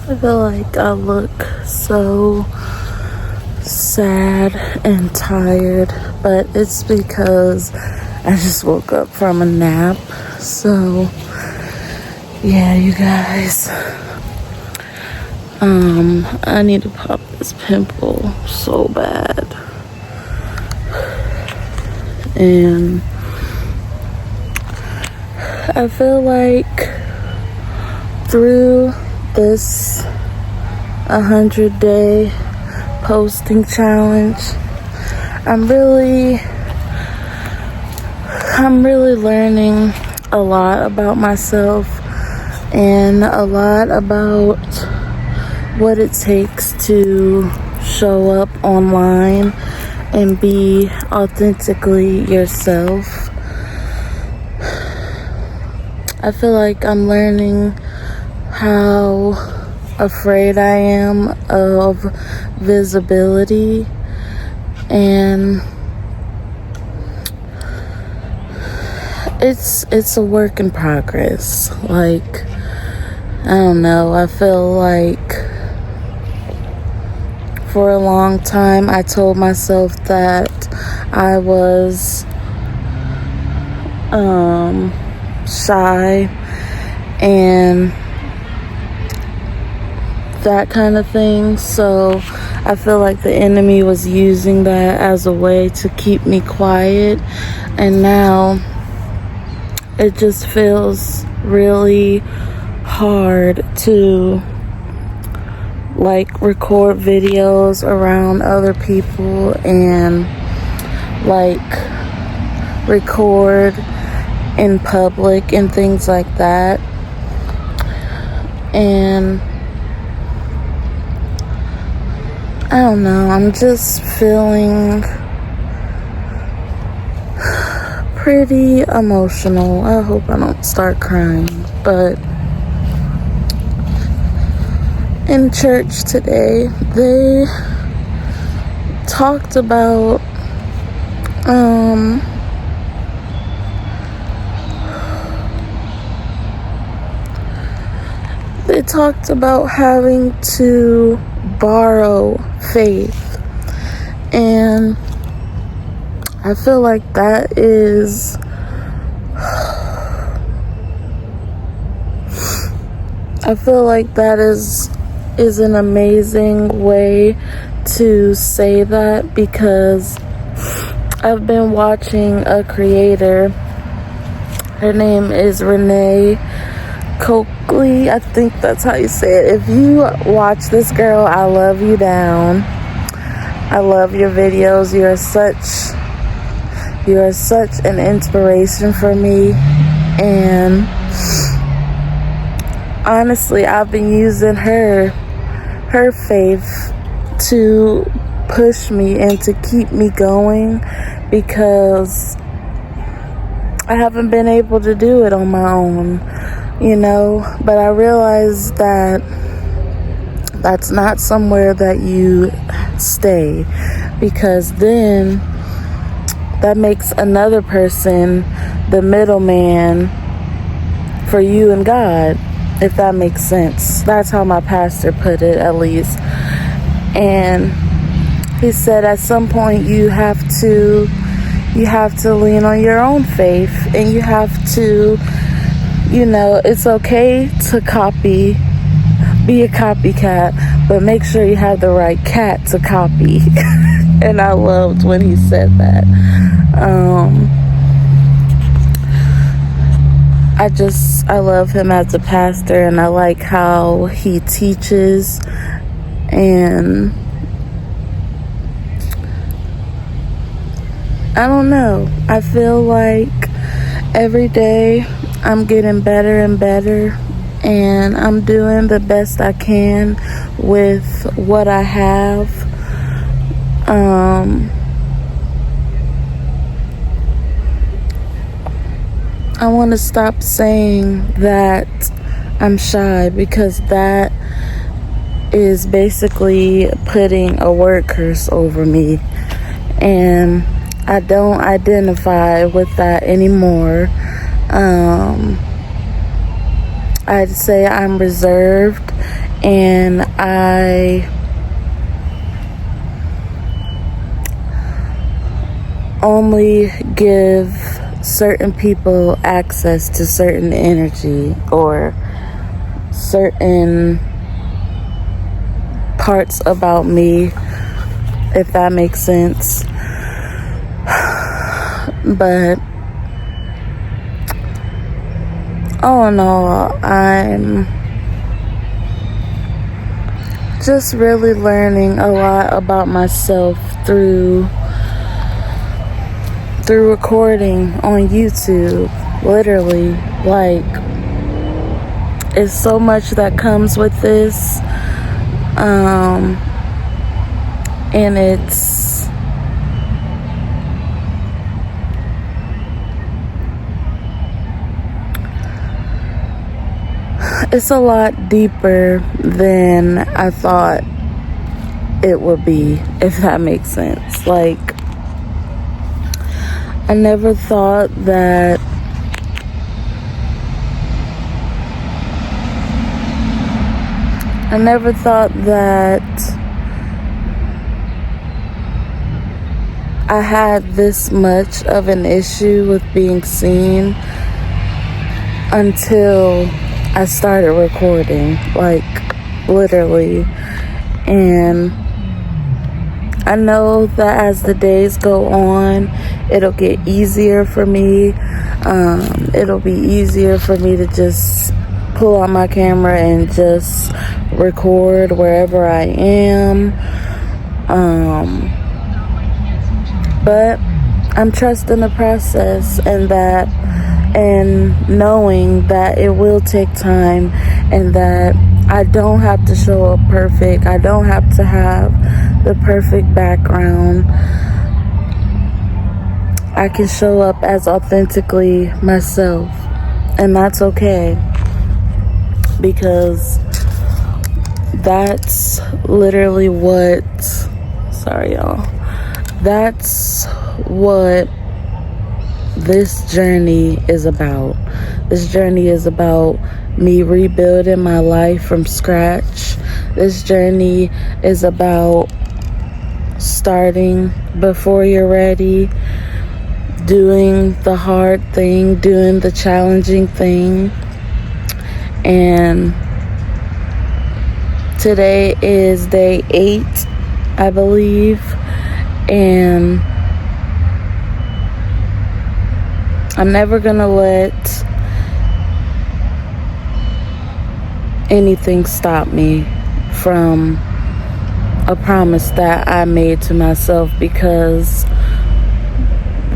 I feel like I look so sad and tired, but it's because I just woke up from a nap. So, yeah, you guys. I need to pop this pimple so bad. And I feel like through this 100-day posting challenge, I'm really learning a lot about myself and a lot about what it takes to show up online and be authentically yourself. I feel like I'm learning how afraid I am of visibility, and it's a work in progress. Like, I don't know, I feel like for a long time I told myself that I was shy and that kind of thing. So I feel like the enemy was using that as a way to keep me quiet, and now it just feels really hard to like record videos around other people and like record in public and things like that. And I don't know, I'm just feeling pretty emotional. I hope I don't start crying. But in church today, they talked about having to borrow faith, and I feel like that is is an amazing way to say that, because I've been watching a creator. Her name is Renee Coakley. I think that's how you say it. If you watch this girl, I love you down. I love your videos. You are such an inspiration for me. And honestly, I've been using her faith to push me and to keep me going, because I haven't been able to do it on my own, but I realized that that's not somewhere that you stay, because then that makes another person the middleman for you and God, if that makes sense. That's how my pastor put it, at least. And he said at some point you have to lean on your own faith, and you have to, it's okay to be a copycat, but make sure you have the right cat to copy. And I loved when he said that. I love him as a pastor, and I like how he teaches. And I don't know, I feel like every day I'm getting better and better, and I'm doing the best I can with what I have. I want to stop saying that I'm shy, because that is basically putting a word curse over me, and I don't identify with that anymore. I'd say I'm reserved and I only give certain people access to certain energy or certain parts about me, if that makes sense. But all in all, I'm just really learning a lot about myself through recording on YouTube. Literally, like, it's so much that comes with this, and it's a lot deeper than I thought it would be, if that makes sense. Like, I never thought that I had this much of an issue with being seen until I started recording, like, literally. And I know that as the days go on, it'll get easier for me. It'll be easier for me to just pull out my camera and just record wherever I am. But I'm trusting the process, and knowing that it will take time, and that I don't have to show up perfect. I don't have to have the perfect background. I can show up as authentically myself, and that's okay, because that's literally what, sorry y'all, that's what this journey is about. This journey is about me rebuilding my life from scratch. This journey is about starting before you're ready, doing the hard thing, doing the challenging thing. And today is day 8, I believe, and I'm never gonna let anything stop me from a promise that I made to myself, because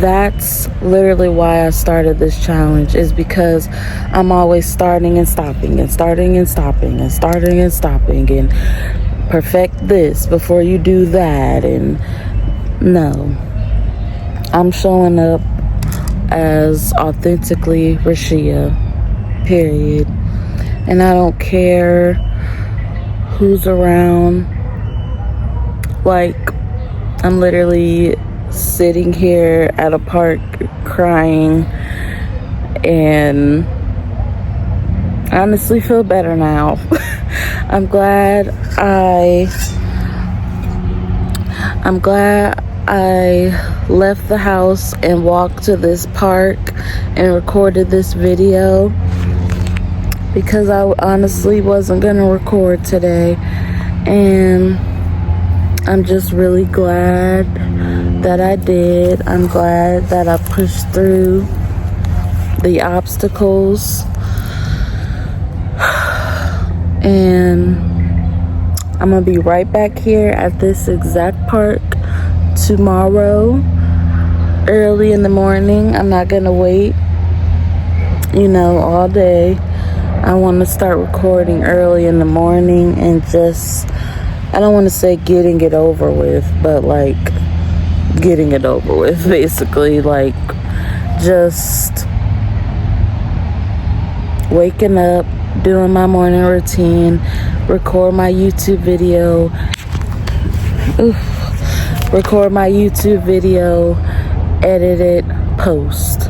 that's literally why I started this challenge, is because I'm always starting and stopping and starting and stopping and starting and stopping and perfect this before you do that. And no, I'm showing up as authentically Rashia, period. And I don't care who's around. Like, I'm literally sitting here at a park crying, and I honestly feel better now. I'm glad I left the house and walked to this park and recorded this video, because I honestly wasn't gonna record today. And I'm just really glad that I did. I'm glad that I pushed through the obstacles. And I'm gonna be right back here at this exact park tomorrow, early in the morning. I'm not gonna wait, all day. I want to start recording early in the morning and just, I don't want to say getting it over with, but like getting it over with, basically. Like, just waking up, doing my morning routine, record my YouTube video, edit it, post,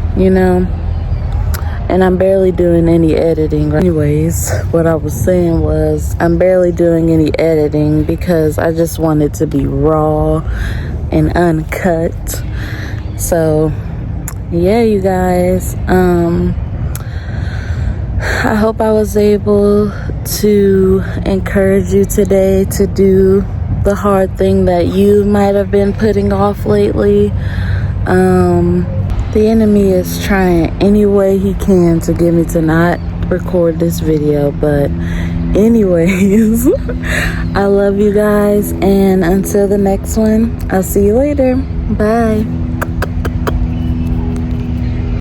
and I'm barely doing any editing. Anyways, what I was saying was I'm barely doing any editing because I just want it to be raw and uncut. So yeah, you guys, I hope I was able to encourage you today to do the hard thing that you might have been putting off lately. The enemy is trying any way he can to get me to not record this video, but anyways, I love you guys, and until the next one, I'll see you later. Bye.